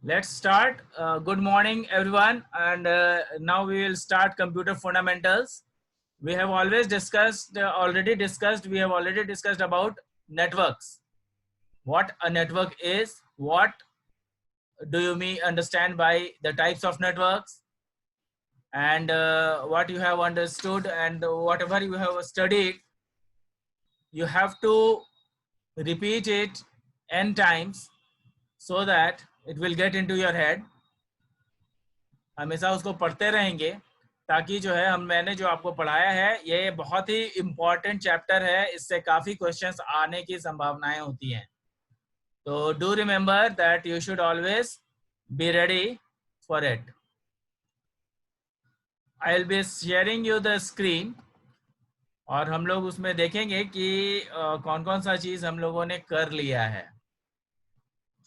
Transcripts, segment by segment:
Let's start. Good morning, everyone. And now we will start computer fundamentals. We have already discussed about networks. What a network is, what do you mean understand by the types of networks, and what you have understood and whatever you have studied, you have to repeat it n times so that it will get into your head. हमेशा उसको पढ़ते रहेंगे ताकि जो है मैंने जो आपको पढ़ाया है ये बहुत ही इम्पोर्टेंट चैप्टर है, इससे काफी क्वेश्चंस आने की संभावनाएं होती हैं. तो do remember that you should always be ready for it. I will be sharing you the screen और हम लोग उसमें देखेंगे कि कौन कौन सा चीज हम लोगों ने कर लिया है.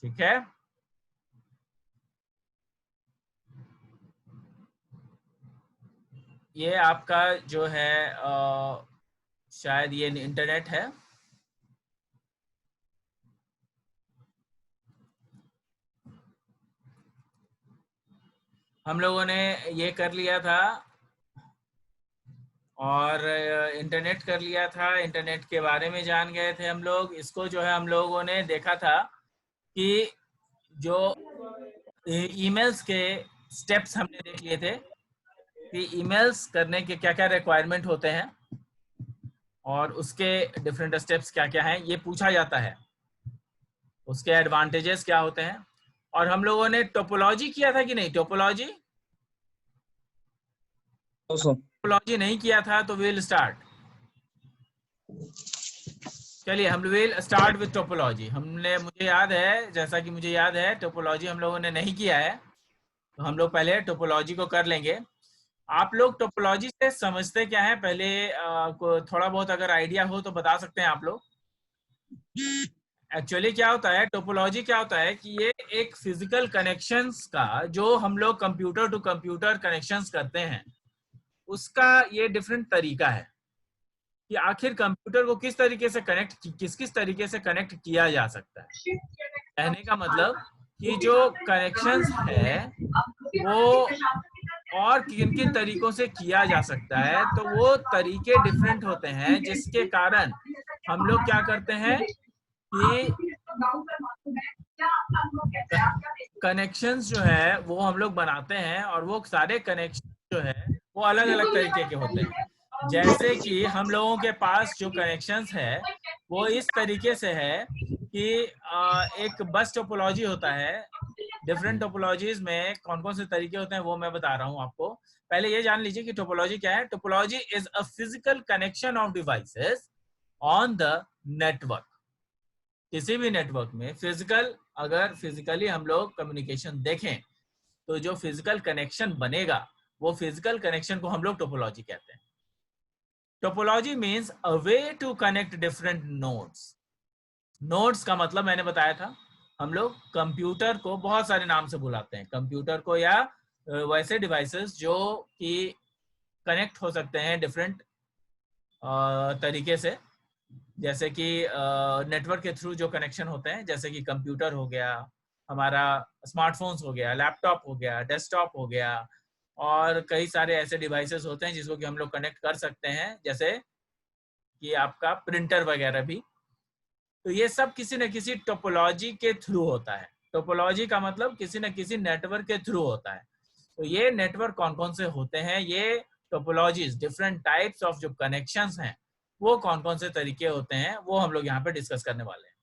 ठीक है, ये आपका जो है शायद ये इंटरनेट है. हम लोगों ने ये कर लिया था और इंटरनेट कर लिया था, इंटरनेट के बारे में जान गए थे हम लोग. इसको जो है हम लोगों ने देखा था कि जो ईमेल्स के स्टेप्स हमने देख लिए थे कि ईमेल्स करने के क्या क्या रिक्वायरमेंट होते हैं और उसके डिफरेंट स्टेप्स क्या क्या हैं, ये पूछा जाता है. उसके एडवांटेजेस क्या होते हैं. और हम लोगों ने टोपोलॉजी किया था कि नहीं? टोपोलॉजी टोपोलॉजी नहीं किया था तो विल स्टार्ट. चलिए हम विल स्टार्ट विद टोपोलॉजी. मुझे याद है, जैसा कि मुझे याद है टोपोलॉजी हम लोगों ने नहीं किया है, तो हम लोग पहले टोपोलॉजी को कर लेंगे. आप लोग टोपोलॉजी से समझते क्या है पहले को थोड़ा बहुत अगर आइडिया हो तो बता सकते हैं आप लोग. एक्चुअली क्या होता है, टोपोलॉजी क्या होता है कि ये एक फिजिकल कनेक्शंस का, जो हम लोग कंप्यूटर टू कंप्यूटर कनेक्शंस करते हैं, उसका ये डिफरेंट तरीका है कि आखिर कंप्यूटर को किस तरीके से किस तरीके से कनेक्ट किया जा सकता है. कहने का मतलब कि जो कनेक्शंस है वो और किन किन तरीकों से किया जा सकता है, तो वो तरीके डिफरेंट होते हैं, जिसके कारण हम लोग क्या करते हैं कि कनेक्शंस जो है वो हम लोग बनाते हैं और वो सारे कनेक्शन जो है वो अलग अलग तरीके के होते हैं. जैसे कि हम लोगों के पास जो कनेक्शंस है वो इस तरीके से है कि एक बस टोपोलॉजी होता है. डिफरेंट टोपोलॉजीज में कौन कौन से तरीके होते हैं वो मैं बता रहा हूं आपको. पहले ये जान लीजिए कि टोपोलॉजी क्या है. Topology is a physical connection of devices on the network. किसी भी नेटवर्क में अगर फिजिकली हम लोग कम्युनिकेशन देखें तो जो फिजिकल कनेक्शन बनेगा वो फिजिकल कनेक्शन को हम लोग टोपोलॉजी कहते हैं. Topology means a way to connect different nodes. Nodes का मतलब मैंने बताया था, हम लोग कंप्यूटर को बहुत सारे नाम से बुलाते हैं. कंप्यूटर को या वैसे डिवाइसेस जो कि कनेक्ट हो सकते हैं डिफरेंट तरीके से, जैसे कि नेटवर्क के थ्रू जो कनेक्शन होते हैं, जैसे कि कंप्यूटर हो गया, हमारा स्मार्टफोन्स हो गया, लैपटॉप हो गया, डेस्कटॉप हो गया, और कई सारे ऐसे डिवाइसेस होते हैं जिसको कि हम लोग कनेक्ट कर सकते हैं, जैसे कि आपका प्रिंटर वगैरह भी. तो ये सब किसी न किसी टोपोलॉजी के थ्रू होता है. टोपोलॉजी का मतलब किसी न किसी नेटवर्क के थ्रू होता है. तो ये नेटवर्क कौन कौन से होते हैं, ये टोपोलॉजीज, डिफरेंट टाइप्स ऑफ जो कनेक्शंस हैं वो कौन कौन से तरीके होते हैं, वो हम लोग यहाँ पे डिस्कस करने वाले हैं.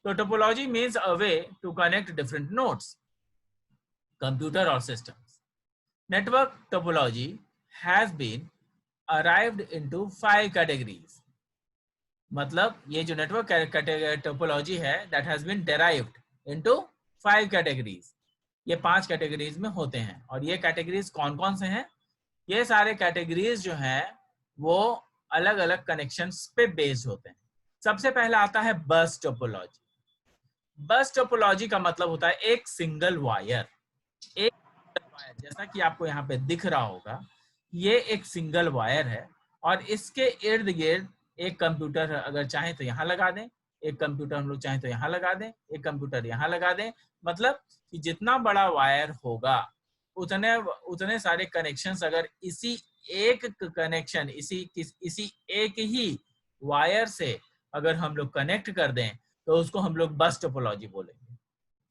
तो topology means a way to connect different nodes, computer और systems. Network topology has been arrived into 5 categories. मतलब ये जो नेटवर्क टोपोलॉजी है that has been derived into 5 categories. ये 5 कैटेगरीज में होते हैं. और ये कैटेगरीज कौन कौन से हैं? ये सारे कैटेगरीज जो हैं वो अलग अलग कनेक्शंस पे बेस्ड होते हैं. सबसे पहला आता है बस टोपोलॉजी. बस टोपोलॉजी का मतलब होता है एक सिंगल वायर. जैसा कि आपको यहाँ पे दिख रहा होगा, ये एक सिंगल वायर है और इसके इर्द गिर्द एक कंप्यूटर अगर चाहे तो यहाँ लगा दें, एक कंप्यूटर हम लोग चाहें तो यहाँ लगा दें, एक कंप्यूटर यहाँ लगा दें, मतलब कि जितना बड़ा वायर होगा उतने उतने सारे कनेक्शंस अगर इसी एक कनेक्शन इसी एक ही वायर से अगर हम लोग कनेक्ट कर दें तो उसको हम लोग बस टोपोलॉजी बोलेंगे।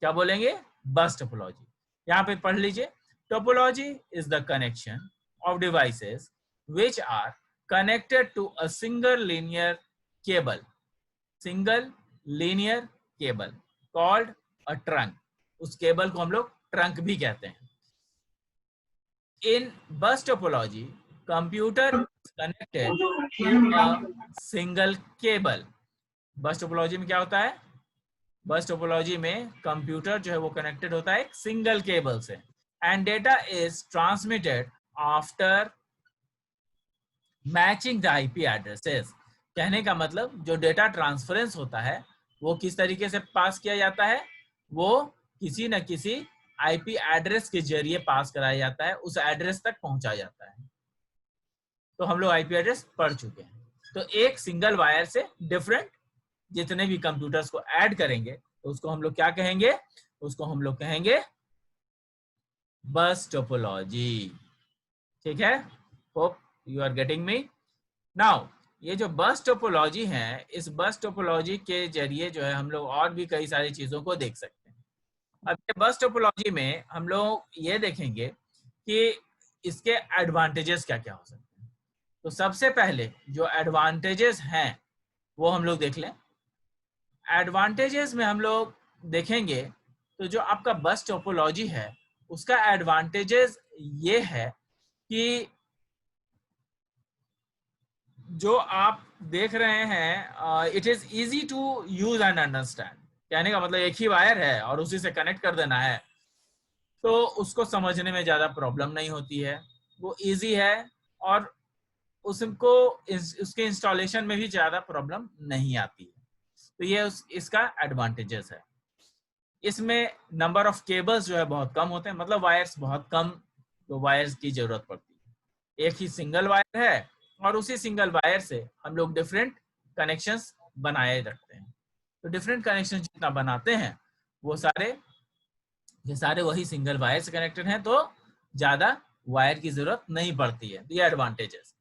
क्या बोलेंगे? बस टोपोलॉजी। यहाँ पे पढ़ लीजिए, topology is the connection of devices which are connected to a single linear cable called a trunk। उस केबल को हम लोग ट्रंक भी कहते हैं। In bus topology, computer is connected to a single cable। बस टोपोलॉजी में क्या होता है? बस टोपोलॉजी में कंप्यूटर जो है वो कनेक्टेड होता है एक सिंगल केबल से, and data is transmitted after matching the IP addresses. कहने का मतलब जो डेटा ट्रांसफरेंस होता है वो किस तरीके से पास किया जाता है? वो किसी न किसी आईपी एड्रेस के जरिए पास कराया जाता है, उस एड्रेस तक पहुंचा जाता है। तो हम लोग आईपी एड्रेस पढ़ चुके हैं। तो एक सिंगल वायर से डिफरेंट जितने भी कंप्यूटर्स को ऐड करेंगे तो उसको हम लोग क्या कहेंगे? उसको हम लोग कहेंगे बस टोपोलॉजी। ठीक है? Hope you are getting me now. ये जो बस टोपोलॉजी है, इस बस टोपोलॉजी के जरिए जो है हम लोग और भी कई सारी चीजों को देख सकते हैं। अब ये बस टोपोलॉजी में हम लोग ये देखेंगे कि इसके एडवांटेजेस क्या क्या हो सकते हैं। तो सबसे पहले जो एडवांटेजेस हैं वो हम लोग देख लें। एडवांटेजेस में हम लोग देखेंगे तो जो आपका बस टोपोलॉजी है उसका एडवांटेजेस ये है कि जो आप देख रहे हैं it is easy to use and understand. कहने का मतलब एक ही वायर है और उसी से कनेक्ट कर देना है, तो उसको समझने में ज्यादा प्रॉब्लम नहीं होती है, वो इजी है और उसको उसके इंस्टॉलेशन में भी ज्यादा प्रॉब्लम नहीं आती है। तो ये इसका एडवांटेजेस है। इसमें नंबर ऑफ केबल्स जो है बहुत कम होते हैं, मतलब वायर्स बहुत कम तो वायर्स की जरूरत पड़ती है। एक ही सिंगल वायर है और उसी सिंगल वायर से हम लोग डिफरेंट कनेक्शंस बनाए रखते हैं। तो डिफरेंट कनेक्शन जितना बनाते हैं वो सारे वही सिंगल वायर से कनेक्टेड हैं, तो ज्यादा वायर की जरूरत नहीं पड़ती है। ये एडवांटेजेस।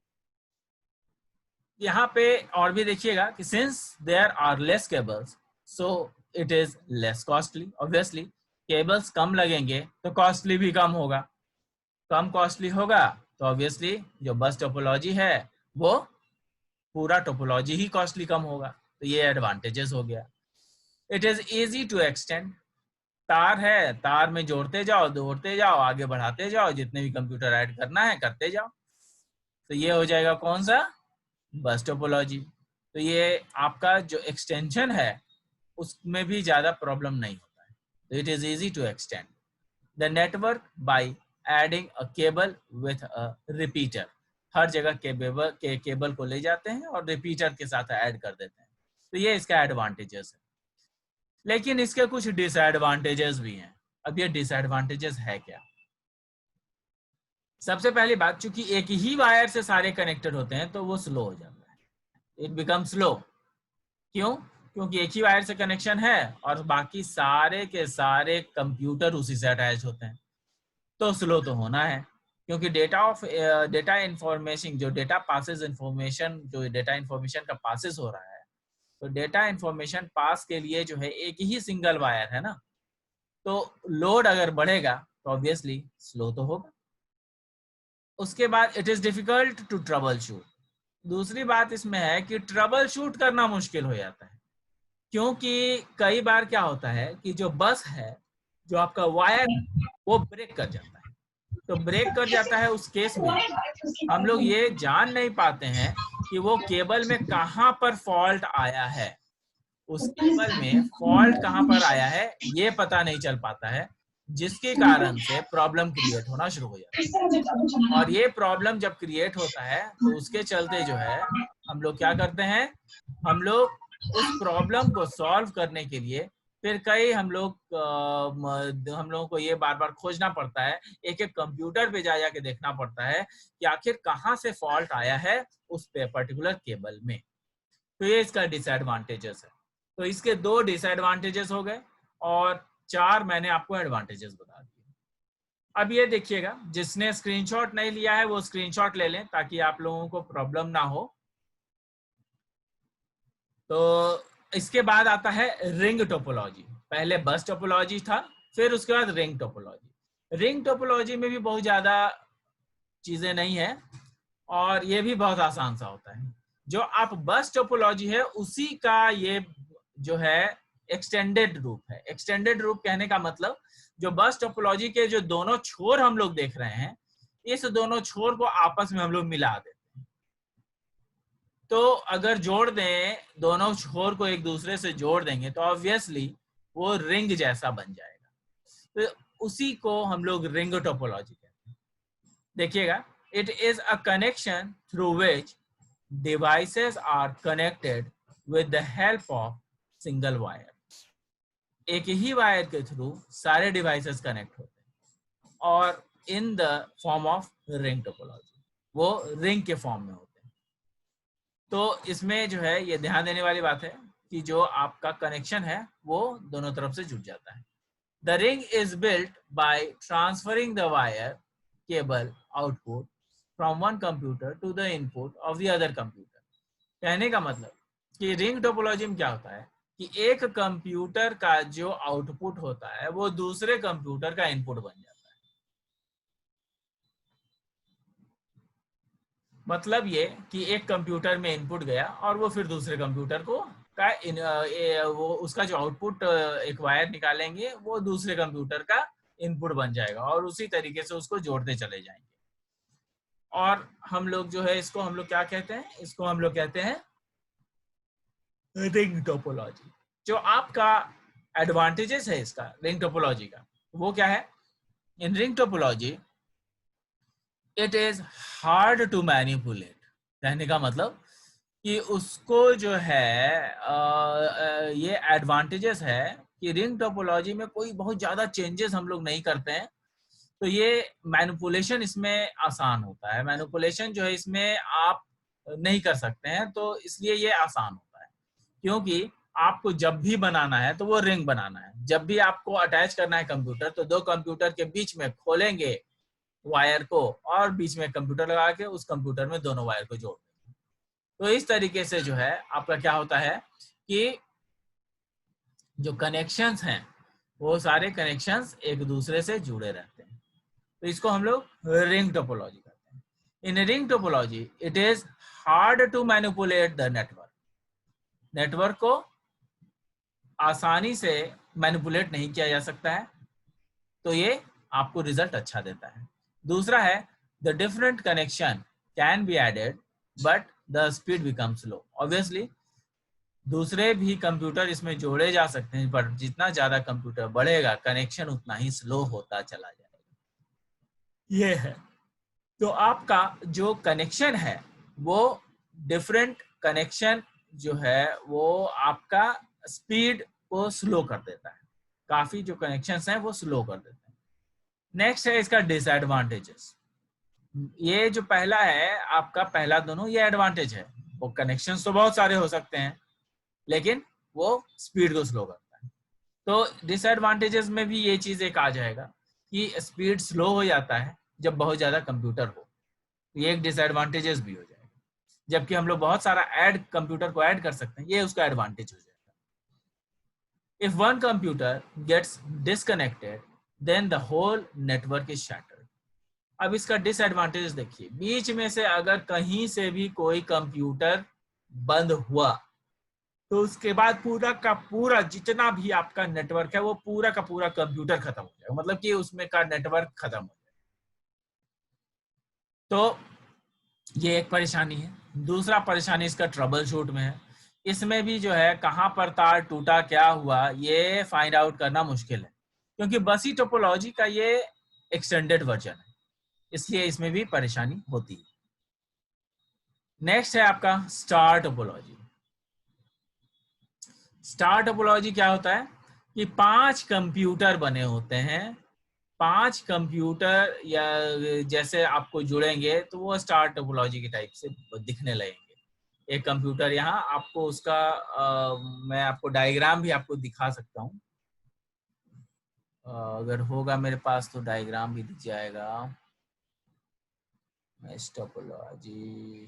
यहाँ पे और भी देखिएगा कि since there are less cables so it is less costly. Obviously cables कम लगेंगे तो कॉस्टली भी कम होगा। कम कॉस्टली होगा तो ऑब्वियसली जो बस टोपोलॉजी है वो पूरा टोपोलॉजी ही कॉस्टली कम होगा। तो ये एडवांटेजेस हो गया। It is easy to extend. तार है, तार में जोड़ते जाओ, आगे बढ़ाते जाओ, जितने भी कंप्यूटर ऐड करना है करते जाओ। तो ये हो जाएगा कौन सा? बस टोपोलॉजी। तो ये आपका जो एक्सटेंशन है उसमें भी ज्यादा प्रॉब्लम नहीं होता है। तो it is easy to extend the network by adding a cable with a repeater. हर जगह केबल को ले जाते हैं और रिपीटर के साथ ऐड कर देते हैं। तो ये इसका एडवांटेजेस है। लेकिन इसके कुछ डिसएडवांटेजेस भी हैं। अब ये डिसएडवांटेजेस है क्या? सबसे पहली बात, चूंकि एक ही वायर से सारे कनेक्टेड होते हैं तो वो स्लो हो जाता है। It become slow. क्यों? क्योंकि एक ही वायर से कनेक्शन है और बाकी सारे के सारे कंप्यूटर उसी से अटैच होते हैं, तो स्लो तो होना है। क्योंकि डेटा इंफॉर्मेशन जो डेटा इंफॉर्मेशन का पासेस हो रहा है, तो डेटा इंफॉर्मेशन पास के लिए जो है एक ही सिंगल वायर है ना, तो लोड अगर बढ़ेगा तो ऑब्वियसली स्लो तो होगा। उसके बाद it is difficult to troubleshoot. दूसरी बात इसमें है कि ट्रबल शूट करना मुश्किल हो जाता है, क्योंकि कई बार क्या होता है कि जो बस है, जो आपका वायर वो ब्रेक कर जाता है। तो ब्रेक कर जाता है उस केस में हम लोग ये जान नहीं पाते हैं कि वो केबल में कहां पर फॉल्ट आया है। उस केबल में फॉल्ट कहां पर आया है ये पता नहीं चल पाता है, जिसके कारण से प्रॉब्लम क्रिएट होना शुरू हो जाता है। और ये प्रॉब्लम जब क्रिएट होता है तो उसके चलते जो है हम लोग क्या करते हैं, हम लोग उस प्रॉब्लम को सॉल्व करने के लिए फिर कई हम लोगों को ये बार बार खोजना पड़ता है, एक एक कंप्यूटर पे जा जाके देखना पड़ता है कि आखिर कहाँ से फॉल्ट आया है उस पर्टिकुलर केबल में। तो ये इसका डिसएडवांटेजेस है। तो इसके 2 डिसएडवांटेजेस हो गए और 4 मैंने आपको एडवांटेजेस बता दिए। अब ये देखिएगा, जिसने स्क्रीनशॉट नहीं लिया है वो स्क्रीनशॉट ले लें ताकि आप लोगों को प्रॉब्लम ना हो। तो इसके बाद आता है रिंग टोपोलॉजी। पहले बस टोपोलॉजी था, फिर उसके बाद रिंग टोपोलॉजी। रिंग टोपोलॉजी में भी बहुत ज्यादा चीजें नहीं है और ये भी बहुत आसान सा होता है। जो आप बस टोपोलॉजी है उसी का ये जो है एक्सटेंडेड रूप है। एक्सटेंडेड रूप कहने का मतलब जो बस टोपोलॉजी के जो दोनों छोर हम लोग देख रहे हैं, इस दोनों छोर को आपस में हम लोग मिला देते हैं। तो अगर जोड़ दें, दोनों छोर को एक दूसरे से जोड़ देंगे तो ऑब्वियसली वो रिंग जैसा बन जाएगा। तो उसी को हम लोग रिंग टोपोलॉजी कहते हैं। देखिएगा, it is a connection through which devices are connected with the help of single wire. एक ही वायर के थ्रू सारे डिवाइसेस कनेक्ट होते हैं और in the form of ring topology, वो रिंग के फॉर्म में होते हैं। तो इसमें जो है ये ध्यान देने वाली बात है कि जो आपका कनेक्शन है वो दोनों तरफ से जुड़ जाता है। The ring is built by transferring the wire cable output from one computer to the input of the other computer। कहने का मतलब कि रिंग टोपोलॉजी में क्या होता है कि एक कंप्यूटर का जो आउटपुट होता है वो दूसरे कंप्यूटर का इनपुट बन जाता है। मतलब ये कि एक कंप्यूटर में इनपुट गया और वो फिर दूसरे कंप्यूटर को वो उसका जो आउटपुट एक वायर निकालेंगे वो दूसरे कंप्यूटर का इनपुट बन जाएगा और उसी तरीके से उसको जोड़ते चले जाएंगे। और हम लोग जो है इसको हम लोग क्या कहते हैं, इसको हम लोग कहते हैं रिंग टोपोलॉजी। जो आपका एडवांटेजेस है इसका रिंग टोपोलॉजी का वो क्या है? In ring topology it is hard to manipulate. कहने का मतलब कि उसको जो है ये एडवांटेजेस है कि रिंग टोपोलॉजी में कोई बहुत ज्यादा चेंजेस हम लोग नहीं करते हैं, तो ये मैनिपुलेशन इसमें आसान होता है। मैनिपुलेशन जो है इसमें आप नहीं कर सकते हैं, तो इसलिए ये आसान होता है। क्योंकि आपको जब भी बनाना है तो वो रिंग बनाना है। जब भी आपको अटैच करना है कंप्यूटर, तो 2 कंप्यूटर के बीच में खोलेंगे वायर को और बीच में कंप्यूटर लगा के उस कंप्यूटर में दोनों वायर को जोड़ देंगे। तो इस तरीके से जो है आपका क्या होता है कि जो कनेक्शंस हैं वो सारे कनेक्शंस एक दूसरे से जुड़े रहते हैं। तो इसको हम लोग रिंग टोपोलॉजी कहते हैं। In ring topology it is hard to manipulate the network. Network को आसानी से मैनिपुलेट नहीं किया जा सकता है, तो ये आपको रिजल्ट अच्छा देता है। दूसरा है the different connection can be added but the speed become slow. Obviously दूसरे भी कंप्यूटर इसमें जोड़े जा सकते हैं, पर जितना ज्यादा कंप्यूटर बढ़ेगा कनेक्शन उतना ही स्लो होता चला जाएगा। ये है। तो आपका जो कनेक्शन है वो डिफरेंट कनेक्शन जो है वो आपका स्पीड को स्लो कर देता है। काफी जो कनेक्शंस हैं वो स्लो कर देते हैं। नेक्स्ट है इसका डिसएडवांटेजेस। ये जो पहला है आपका, पहला दोनों ये एडवांटेज है। वो कनेक्शंस तो बहुत सारे हो सकते हैं लेकिन वो स्पीड को स्लो करता है। तो डिसएडवांटेजेस में भी ये चीज एक आ जाएगा कि स्पीड स्लो हो जाता है जब बहुत ज्यादा कंप्यूटर हो, ये एक डिसएडवांटेजेस भी हो जाएगा। जबकि हम लोग बहुत सारा कंप्यूटर को ऐड कर सकते हैं, ये उसका एडवांटेज हो जाएगा। If one computer gets disconnected then the whole network is shattered. अब इसका डिसएडवांटेज देखिए, बीच में से अगर कहीं से भी कोई कंप्यूटर बंद हुआ तो उसके बाद पूरा का पूरा जितना भी आपका नेटवर्क है वो पूरा का पूरा कंप्यूटर खत्म हो जाएगा। मतलब कि उसमें का नेटवर्क खत्म हो जाएगा। तो ये एक परेशानी है। दूसरा परेशानी इसका ट्रबल शूट में है। इसमें भी जो है कहां पर तार टूटा, क्या हुआ, ये फाइंड आउट करना मुश्किल है, क्योंकि बसी टोपोलॉजी का ये एक्सटेंडेड वर्जन है, इसलिए इसमें भी परेशानी होती है। नेक्स्ट है आपका स्टार टोपोलॉजी। स्टार टोपोलॉजी क्या होता है कि 5 कंप्यूटर बने होते हैं। 5 कंप्यूटर या जैसे आपको जुड़ेंगे तो वो स्टार टोपोलॉजी के टाइप से दिखने लगेंगे। एक कंप्यूटर यहाँ, आपको उसका मैं आपको डायग्राम भी आपको दिखा सकता हूँ। अगर होगा मेरे पास तो डायग्राम भी दिख जाएगा। टोपोलॉजी,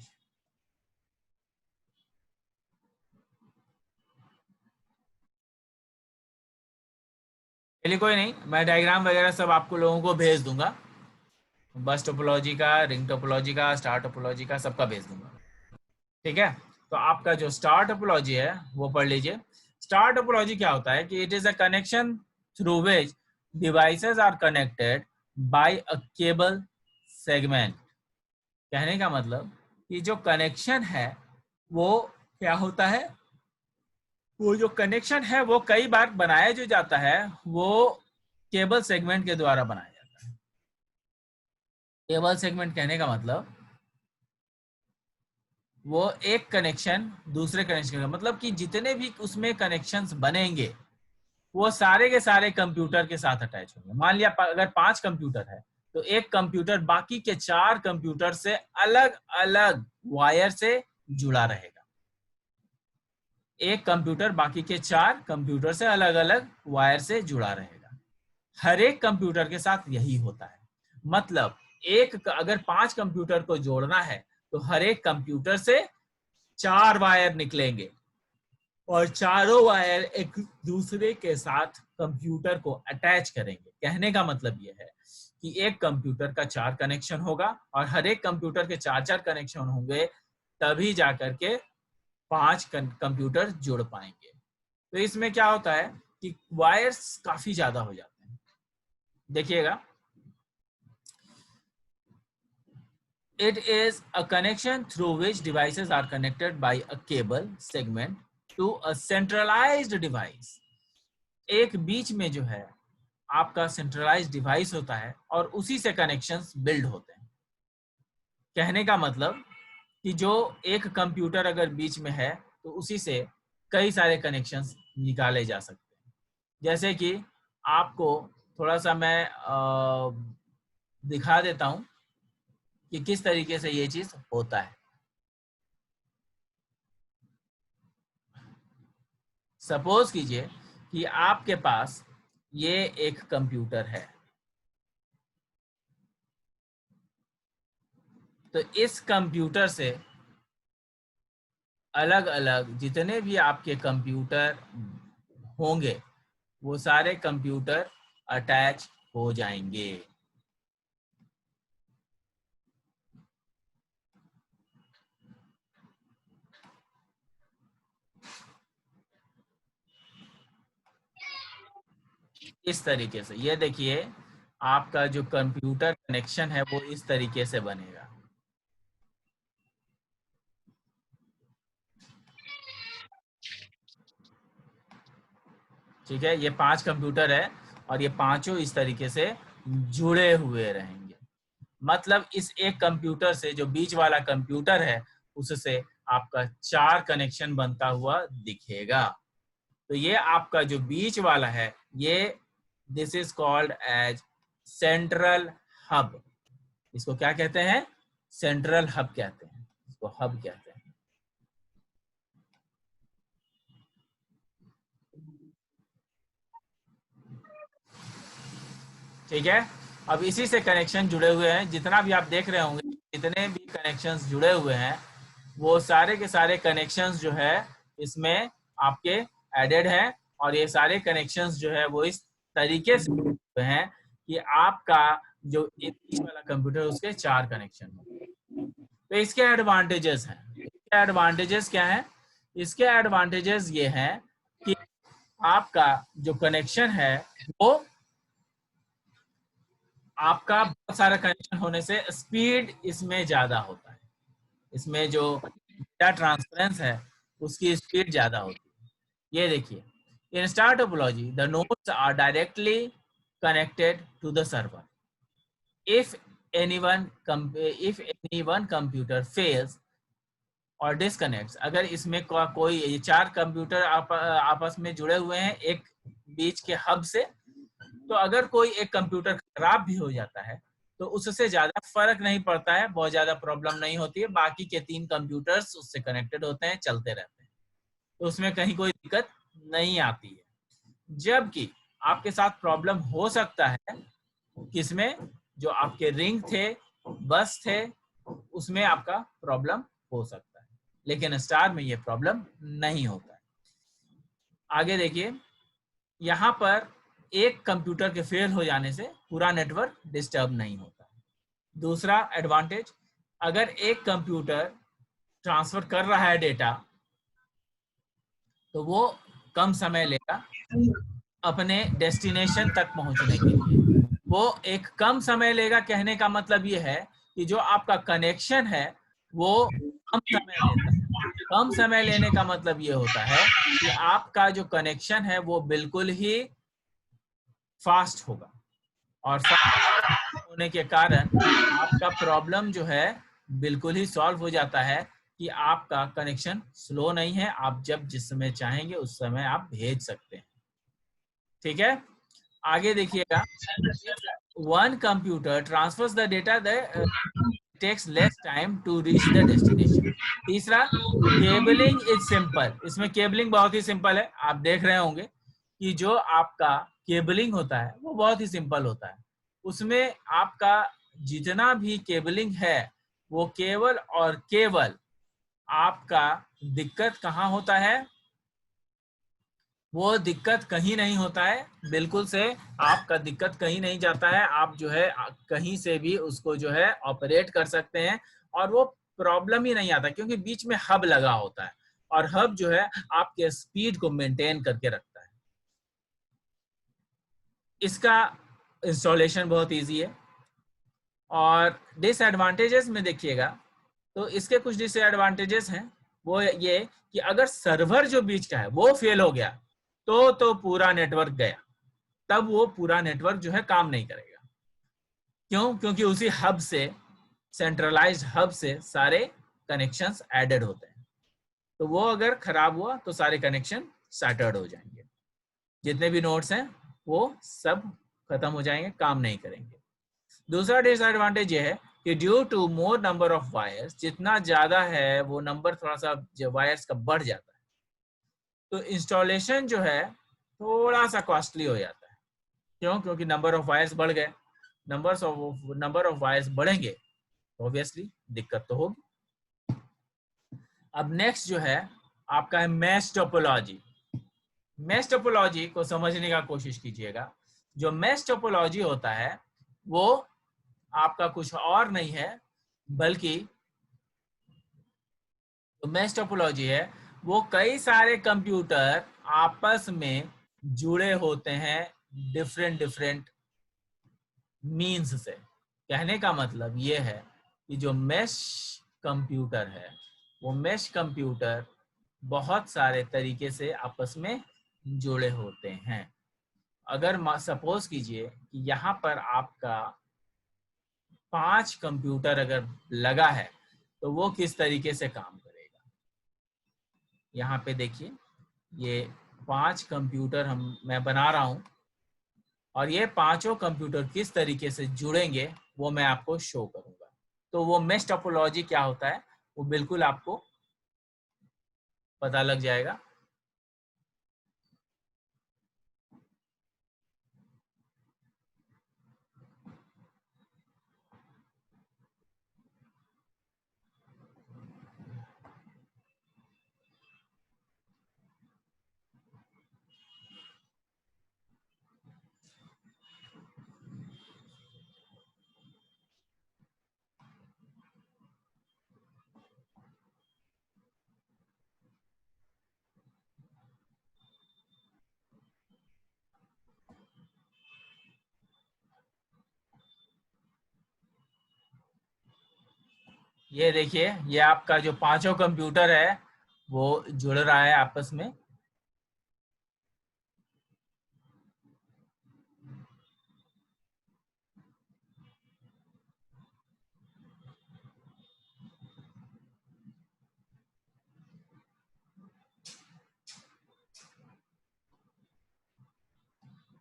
चलिए कोई नहीं, मैं डायग्राम वगैरह सब आपको लोगों को भेज दूंगा, बस टोपोलॉजी का, रिंग टोपोलॉजी का, स्टार टोपोलॉजी का, सबका भेज दूंगा। ठीक है, तो आपका जो स्टार टोपोलॉजी है वो पढ़ लीजिए। स्टार टोपोलॉजी क्या होता है कि it is a connection through which devices are connected by a cable segment. कहने का मतलब कि जो कनेक्शन है वो क्या होता है, वो जो कनेक्शन है वो कई बार बनाया जो जाता है वो केबल सेगमेंट के द्वारा बनाया जाता है। केबल सेगमेंट कहने का मतलब वो एक कनेक्शन दूसरे कनेक्शन का, मतलब कि जितने भी उसमें कनेक्शंस बनेंगे वो सारे के सारे कंप्यूटर के साथ अटैच होंगे। मान लिया अगर 5 कंप्यूटर है तो एक कंप्यूटर बाकी के 4 कंप्यूटर से अलग अलग वायर से जुड़ा रहेगा। एक कंप्यूटर बाकी के 4 कंप्यूटर से अलग अलग वायर से जुड़ा रहेगा। हर एक कंप्यूटर के साथ यही होता है। मतलब एक अगर 5 कंप्यूटर को जोड़ना है तो हर एक कंप्यूटर से 4 वायर निकलेंगे और चारों वायर एक दूसरे के साथ कंप्यूटर को अटैच करेंगे। कहने का मतलब यह है कि एक कंप्यूटर का 4 कनेक्शन होगा और हर एक कंप्यूटर के 4-4 कनेक्शन होंगे, तभी जाकर के 5 कंप्यूटर जुड़ पाएंगे। तो इसमें क्या होता है कि वायर्स काफी ज्यादा हो जाते हैं। देखिएगा, it is a connection through which devices are connected by a cable segment to a centralized device। एक बीच में जो है आपका सेंट्रलाइज्ड डिवाइस होता है और उसी से कनेक्शंस बिल्ड होते हैं। कहने का मतलब कि जो एक कंप्यूटर अगर बीच में है तो उसी से कई सारे कनेक्शंस निकाले जा सकते हैं। जैसे कि आपको थोड़ा सा मैं दिखा देता हूं कि किस तरीके से ये चीज होता है। सपोज कीजिए कि आपके पास ये एक कंप्यूटर है, तो इस कंप्यूटर से अलग अलग जितने भी आपके कंप्यूटर होंगे वो सारे कंप्यूटर अटैच हो जाएंगे। इस तरीके से ये देखिए, आपका जो कंप्यूटर कनेक्शन है वो इस तरीके से बनेगा। ठीक है, ये 5 कंप्यूटर है और ये पांचों इस तरीके से जुड़े हुए रहेंगे। मतलब इस एक कंप्यूटर से जो बीच वाला कंप्यूटर है उससे आपका 4 कनेक्शन बनता हुआ दिखेगा। तो ये आपका जो बीच वाला है ये this is called as central hub. इसको क्या कहते हैं? सेंट्रल हब कहते हैं, इसको हब कहते हैं। ठीक है, अब इसी से कनेक्शन जुड़े हुए हैं। जितना भी आप देख रहे होंगे, जितने भी कनेक्शंस जुड़े हुए हैं वो सारे के सारे कनेक्शंस जो है इसमें आपके एडेड हैं और ये सारे कनेक्शंस जो है वो इस तरीके से जुड़े हुए हैं कि आपका जो बीच वाला कंप्यूटर उसके 4 कनेक्शन हो। तो इसके एडवांटेजेस हैं। इसके एडवांटेजेस क्या हैं? इसके एडवांटेजेस ये हैं कि आपका जो कनेक्शन है वो आपका बहुत सारा कनेक्शन होने से स्पीड इसमें ज्यादा होता है। इसमें जो डेटा ट्रांसफरेंस है उसकी स्पीड ज्यादा होती है। ये देखिए, in star topology the nodes are directly connected to the server. If any one computer fails और डिस्कनेक्ट्स, अगर इसमें कोई ये 4 कंप्यूटर आपस में जुड़े हुए हैं एक बीच के हब से, तो अगर कोई एक कंप्यूटर खराब भी हो जाता है तो उससे ज्यादा फर्क नहीं पड़ता है, बहुत ज्यादा प्रॉब्लम नहीं होती है। बाकी के 3 कंप्यूटर्स उससे कनेक्टेड होते हैं, चलते रहते हैं, तो उसमें कहीं कोई दिक्कत नहीं आती है। जबकि आपके साथ प्रॉब्लम हो सकता है किसमें, जो आपके रिंग थे, बस थे, उसमें आपका प्रॉब्लम हो सकता है, लेकिन स्टार में ये प्रॉब्लम नहीं होता है। आगे देखिए, यहाँ पर एक कंप्यूटर के फेल हो जाने से पूरा नेटवर्क डिस्टर्ब नहीं होता। दूसरा एडवांटेज, अगर एक कंप्यूटर ट्रांसफर कर रहा है डेटा, तो वो कम समय लेगा अपने डेस्टिनेशन तक पहुंचने के लिए। वो एक कम समय लेगा, कहने का मतलब ये है कि जो आपका कनेक्शन है वो कम समय लेता है। कम समय लेने का मतलब ये होता है कि आपका जो कनेक्शन है वो बिल्कुल ही फास्ट होगा, और फास्ट होने के कारण आपका प्रॉब्लम जो है बिल्कुल ही सॉल्व हो जाता है कि आपका कनेक्शन स्लो नहीं है, आप जब जिस समय चाहेंगे उस समय आप भेज सकते हैं। ठीक है, आगे देखिएगा, one computer transfers the data takes less time to reach the destination. तीसरा, केबलिंग इज सिंपल। इसमें केबलिंग बहुत ही सिंपल है, आप देख रहे होंगे कि जो आपका केबलिंग होता है वो बहुत ही सिंपल होता है। उसमें आपका जितना भी केबलिंग है वो केवल और केवल आपका दिक्कत कहाँ होता है, वो दिक्कत कहीं नहीं होता है, बिल्कुल से आपका दिक्कत कहीं नहीं जाता है। आप जो है कहीं से भी उसको जो है ऑपरेट कर सकते हैं, और वो प्रॉब्लम ही नहीं आता, क्योंकि बीच में हब लगा होता है, और हब जो है आपके स्पीड को मेंटेन करके रखता है। इसका इंस्टॉलेशन बहुत इजी है। और डिसएडवांटेजेस में देखिएगा, तो इसके कुछ डिसएडवांटेजेस हैं, वो ये कि अगर सर्वर जो बीच का है वो फेल हो गया तो पूरा नेटवर्क गया, तब वो पूरा नेटवर्क जो है काम नहीं करेगा। क्यों? क्योंकि उसी हब से, सेंट्रलाइज्ड हब से सारे कनेक्शंस एडेड होते हैं, तो वो अगर खराब हुआ तो सारे कनेक्शन सैटर्ड हो जाएंगे, जितने भी नोड्स हैं वो सब खत्म हो जाएंगे, काम नहीं करेंगे। दूसरा डिसएडवांटेज ये है कि due to more number of wires, जितना ज्यादा है वो नंबर थोड़ा सा वायर्स का बढ़ जाता है, तो इंस्टॉलेशन जो है थोड़ा सा कॉस्टली हो जाता है। क्यों? क्योंकि नंबर ऑफ वायर्स बढ़ गए, नंबर ऑफ वायर्स बढ़ेंगे तो ऑब्वियसली दिक्कत तो होगी। अब नेक्स्ट जो है आपका है मैश टोपोलॉजी। मैश टोपोलॉजी को समझने का कोशिश कीजिएगा। जो मैश टोपोलॉजी होता है वो आपका कुछ और नहीं है, बल्कि जो मैश टोपोलॉजी है वो कई सारे कंप्यूटर आपस में जुड़े होते हैं डिफरेंट डिफरेंट मीन्स से। कहने का मतलब ये है कि जो मैश कंप्यूटर है वो मैश कंप्यूटर बहुत सारे तरीके से आपस में जुड़े होते हैं। अगर सपोज कीजिए कि यहाँ पर आपका 5 कंप्यूटर अगर लगा है तो वो किस तरीके से काम करेगा। यहाँ पे देखिए, ये 5 कंप्यूटर मैं बना रहा हूँ, और ये पांचों कंप्यूटर किस तरीके से जुड़ेंगे वो मैं आपको शो करूंगा। तो वो मेश टोपोलॉजी क्या होता है वो बिल्कुल आपको पता लग जाएगा। ये देखिए, ये आपका जो पांचों कंप्यूटर है वो जुड़ रहा है आपस में।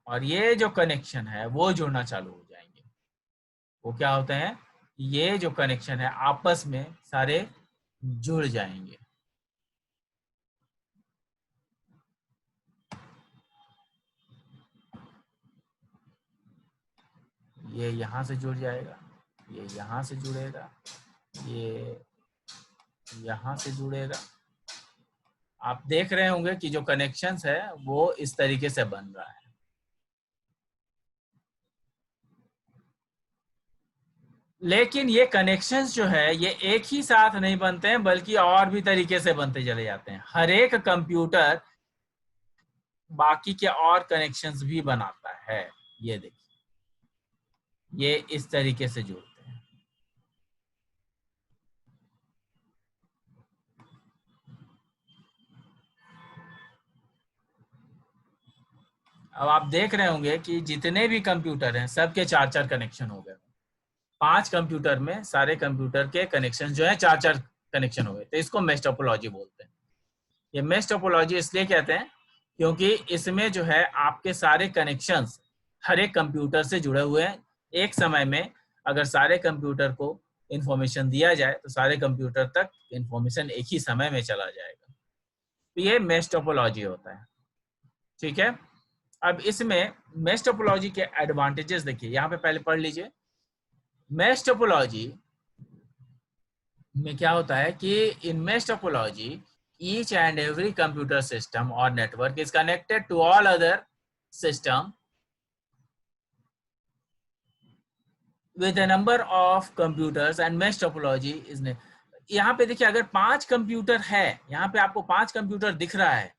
और ये जो कनेक्शन है वो जुड़ना चालू हो जाएंगे, वो क्या होते हैं, ये जो कनेक्शन है आपस में सारे जुड़ जाएंगे। ये यहाँ से जुड़ जाएगा, ये यहाँ से जुड़ेगा, ये यहाँ से जुड़ेगा। आप देख रहे होंगे कि जो कनेक्शंस है वो इस तरीके से बन रहा है। लेकिन ये कनेक्शंस जो है ये एक ही साथ नहीं बनते हैं, बल्कि और भी तरीके से बनते चले जाते हैं। हर एक कंप्यूटर बाकी के और कनेक्शंस भी बनाता है। ये देखिए, ये इस तरीके से जुड़ते हैं। अब आप देख रहे होंगे कि जितने भी कंप्यूटर हैं सबके 4-4 कनेक्शन हो गए। 5 कंप्यूटर में सारे कंप्यूटर के कनेक्शन जो है 4-4 कनेक्शन हो गए, तो इसको मेश टोपोलॉजी बोलते हैं। ये मेश टोपोलॉजी इसलिए कहते हैं क्योंकि इसमें जो है आपके सारे कनेक्शंस हर एक कंप्यूटर से जुड़े हुए हैं। एक समय में अगर सारे कंप्यूटर को इंफॉर्मेशन दिया जाए तो सारे कंप्यूटर तक इंफॉर्मेशन एक ही समय में चला जाएगा। तो ये मेश टोपोलॉजी होता है। ठीक है, अब इसमें मेश टोपोलॉजी के एडवांटेजेस देखिए, यहाँ पे पहले पढ़ लीजिए। मेश टोपोलॉजी में क्या होता है कि in mesh topology each and every computer system or network is connected to all other system with a number of computers and mesh topology is यहाँ पे देखिए, अगर 5 कंप्यूटर है, यहाँ पे आपको 5 कंप्यूटर दिख रहा है,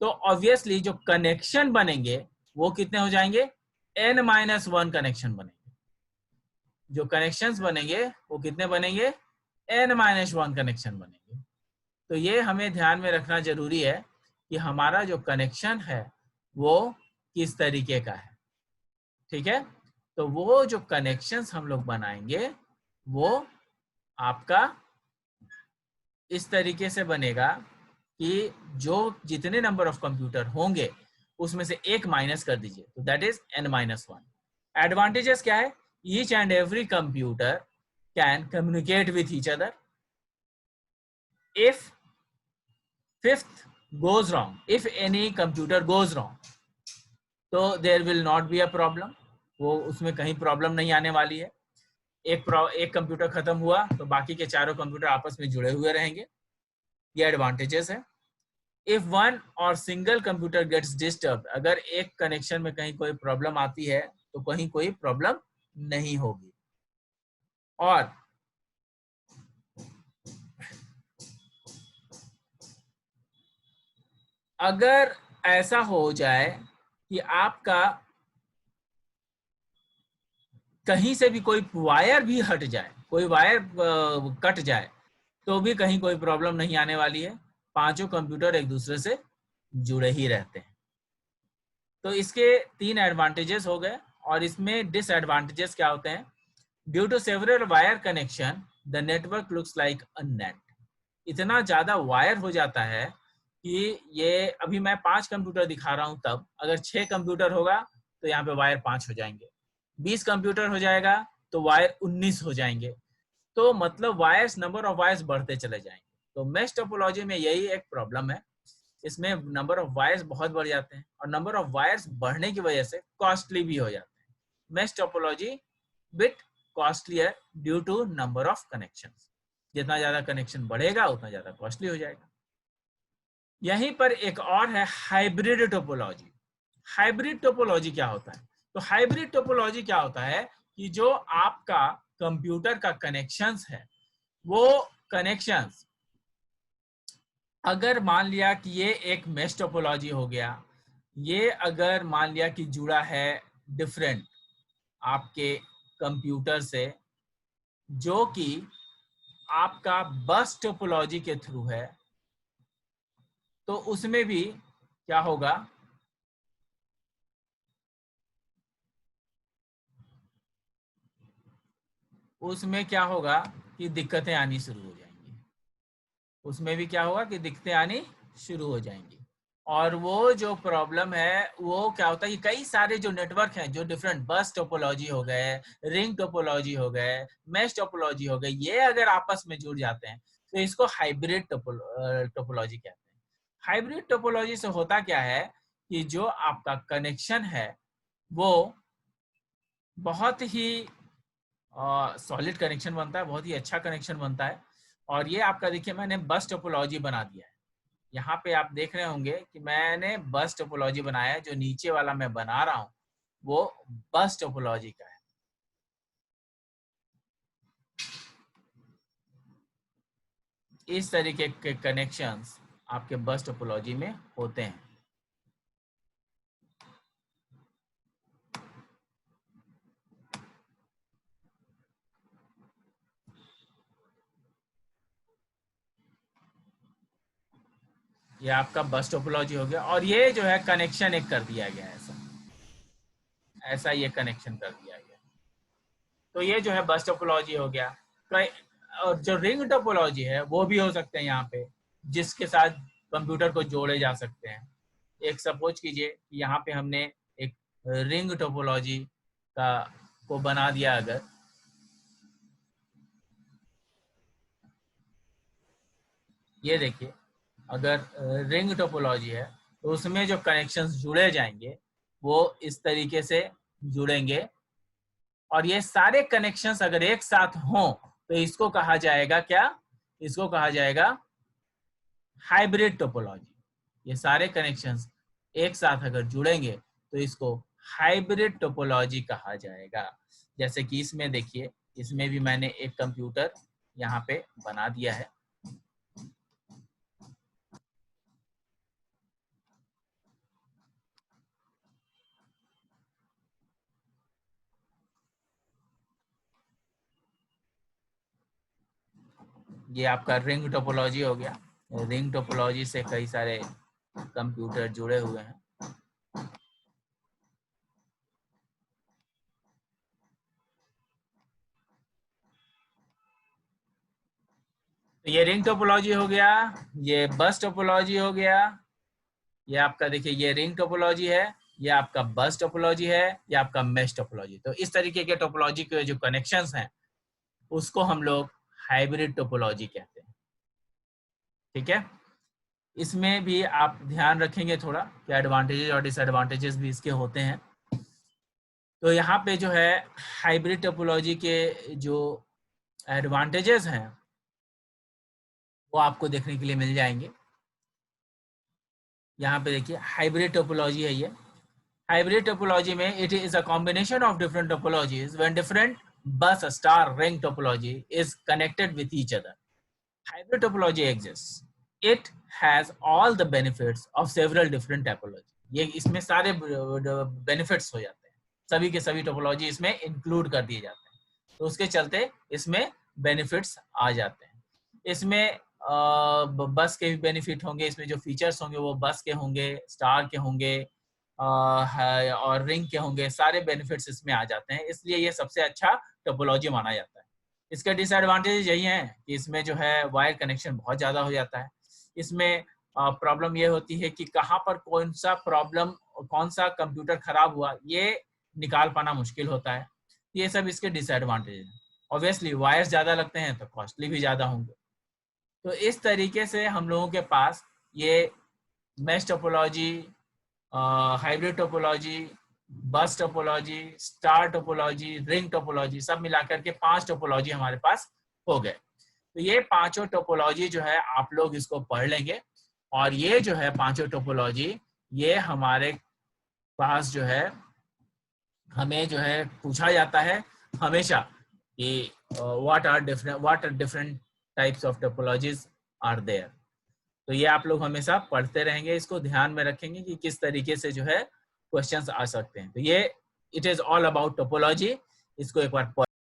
तो ऑब्वियसली जो कनेक्शन बनेंगे वो कितने हो जाएंगे, n-1 कनेक्शन बनेंगे। जो कनेक्शंस बनेंगे वो कितने बनेंगे, n-1 कनेक्शन बनेंगे। तो ये हमें ध्यान में रखना जरूरी है कि हमारा जो कनेक्शन है वो किस तरीके का है। ठीक है, तो वो जो कनेक्शंस हम लोग बनाएंगे वो आपका इस तरीके से बनेगा कि जो जितने नंबर ऑफ कंप्यूटर होंगे उसमें से एक माइनस कर दीजिए, तो दैट इज n-1। एडवांटेजेस क्या है, each and every computer can communicate with each other. If fifth goes wrong, if any computer goes wrong, तो there will not be a problem, वो उसमें कहीं प्रॉब्लम नहीं आने वाली है। एक कंप्यूटर खत्म हुआ तो बाकी के चारों कंप्यूटर आपस में जुड़े हुए रहेंगे। ये एडवांटेजेस है। इफ वन और सिंगल कंप्यूटर गेट्स डिस्टर्ब, अगर एक कनेक्शन में कहीं कोई प्रॉब्लम आती है तो कहीं कोई प्रॉब्लम नहीं होगी। और अगर ऐसा हो जाए कि आपका कहीं से भी कोई वायर भी हट जाए, कोई वायर कट जाए, तो भी कहीं कोई प्रॉब्लम नहीं आने वाली है। पांचों कंप्यूटर एक दूसरे से जुड़े ही रहते हैं। तो इसके 3 एडवांटेजेस हो गए। और इसमें डिसएडवांटेजेस क्या होते हैं, due to several wire connection the network looks like a net. इतना ज्यादा वायर हो जाता है कि ये अभी मैं 5 कंप्यूटर दिखा रहा हूं, तब अगर 6 कंप्यूटर होगा तो यहाँ पे वायर 5 हो जाएंगे, 20 कंप्यूटर हो जाएगा तो वायर 19 हो जाएंगे। तो मतलब वायर्स, नंबर ऑफ वायर्स बढ़ते चले जाएंगे। तो मेश टोपोलॉजी में यही एक प्रॉब्लम है, इसमें नंबर ऑफ वायर्स बहुत बढ़ जाते हैं और नंबर ऑफ वायर्स बढ़ने की वजह से कॉस्टली भी हो जाते हैं। Mesh topology bit costlier due to number of connections. जितना ज्यादा कनेक्शन बढ़ेगा उतना ज्यादा कॉस्टली हो जाएगा। यहीं पर एक और है हाइब्रिड टोपोलॉजी। हाइब्रिड टोपोलॉजी क्या होता है, तो हाइब्रिड टोपोलॉजी क्या होता है कि जो आपका कंप्यूटर का कनेक्शंस है, वो कनेक्शंस अगर मान लिया कि ये एक मेश टोपोलॉजी हो गया, ये अगर मान लिया कि जुड़ा है डिफरेंट आपके कंप्यूटर से जो कि आपका बस टोपोलॉजी के थ्रू है, तो उसमें भी क्या होगा, उसमें क्या होगा कि दिक्कतें आनी शुरू हो जाएंगी। उसमें भी क्या होगा कि दिक्कतें आनी शुरू हो जाएंगी। और वो जो प्रॉब्लम है वो क्या होता है, कई सारे जो नेटवर्क हैं जो डिफरेंट बस टोपोलॉजी हो गए, रिंग टोपोलॉजी हो गए, मैश टोपोलॉजी हो गए, ये अगर आपस में जुड़ जाते हैं तो इसको हाइब्रिड टोपोलॉजी कहते हैं। हाइब्रिड टोपोलॉजी से होता क्या है कि जो आपका कनेक्शन है वो बहुत ही सॉलिड कनेक्शन बनता है, बहुत ही अच्छा कनेक्शन बनता है। और ये आपका देखिए मैंने बस टोपोलॉजी बना दिया है। यहाँ पे आप देख रहे होंगे कि मैंने बस टोपोलॉजी बनाया है, जो नीचे वाला मैं बना रहा हूँ वो बस टोपोलॉजी का है। इस तरीके के कनेक्शंस आपके बस टोपोलॉजी में होते हैं। ये आपका बस टोपोलॉजी हो गया, और ये जो है कनेक्शन एक कर दिया गया है, ऐसा ये कनेक्शन कर दिया गया। तो ये जो है बस टोपोलॉजी हो गया। और जो रिंग टोपोलॉजी है वो भी हो सकते हैं यहाँ पे, जिसके साथ कंप्यूटर को जोड़े जा सकते हैं। एक सपोज कीजिए कि यहाँ पे हमने एक रिंग टोपोलॉजी का को बना दिया। अगर ये देखिए, अगर रिंग टोपोलॉजी है तो उसमें जो कनेक्शंस जुड़े जाएंगे वो इस तरीके से जुड़ेंगे, और ये सारे कनेक्शंस अगर एक साथ हों तो इसको कहा जाएगा क्या, इसको कहा जाएगा हाइब्रिड टोपोलॉजी। ये सारे कनेक्शंस एक साथ अगर जुड़ेंगे तो इसको हाइब्रिड टोपोलॉजी कहा जाएगा। जैसे कि इसमें देखिए, इसमें भी मैंने एक कंप्यूटर यहाँ पे बना दिया है। ये आपका रिंग टोपोलॉजी हो गया। रिंग टोपोलॉजी से कई सारे कंप्यूटर जुड़े हुए हैं। तो ये रिंग टोपोलॉजी हो गया, ये बस टोपोलॉजी हो गया। ये आपका देखिए ये रिंग टोपोलॉजी है, ये आपका बस टोपोलॉजी है, ये आपका मैश टोपोलॉजी। तो इस तरीके के टोपोलॉजी के जो कनेक्शंस हैं उसको हम लोग हाइब्रिड टोपोलॉजी कहते हैं। ठीक है, इसमें भी आप ध्यान रखेंगे थोड़ा कि एडवांटेजेस और डिसएडवांटेजेस भी इसके होते हैं। तो यहाँ पे जो है हाइब्रिड टोपोलॉजी के जो एडवांटेजेस हैं वो आपको देखने के लिए मिल जाएंगे। यहाँ पे देखिए हाइब्रिड टोपोलॉजी है ये। हाइब्रिड टोपोलॉजी में it is a combination of different topologies when different bus star ring topology is connected with each other. Hybrid topology exist, it has all the benefits of several different topology. ये इसमें सारे benefits हो जाते हैं, सभी के सभी topology इसमें इंक्लूड कर दिए जाते हैं, तो उसके चलते इसमें बेनिफिट्स आ जाते हैं। इसमें बस के भी बेनिफिट होंगे, इसमें जो फीचर्स होंगे वो बस के होंगे, स्टार के होंगे और रिंग के होंगे, सारे बेनिफिट्स इसमें आ जाते हैं, इसलिए ये सबसे अच्छा टोपोलॉजी माना जाता है। इसके डिसएडवांटेज यही हैं कि इसमें जो है वायर कनेक्शन बहुत ज़्यादा हो जाता है। इसमें प्रॉब्लम ये होती है कि कहाँ पर कौन सा प्रॉब्लम, कौन सा कंप्यूटर खराब हुआ, ये निकाल पाना मुश्किल होता है। ये सब इसके डिसएडवांटेज हैं। ऑब्वियसली वायर्स ज़्यादा लगते हैं तो कॉस्टली भी ज़्यादा होंगे। तो इस तरीके से हम लोगों के पास ये मैश टोपोलॉजी, हाइब्रिड टोपोलॉजी, बस topology, star topology, ring topology, सब मिलाकर के 5 टोपोलॉजी हमारे पास हो गए। तो ये पांचों टोपोलॉजी जो है आप लोग इसको पढ़ लेंगे, और ये जो है पांचों टोपोलॉजी ये हमारे पास जो है हमें जो है पूछा जाता है हमेशा कि what are different types of topologies are there. तो ये आप लोग हमेशा पढ़ते रहेंगे, इसको ध्यान में रखेंगे कि किस तरीके से जो है क्वेश्चंस आ सकते हैं। तो ये it is all about topology. इसको एक बार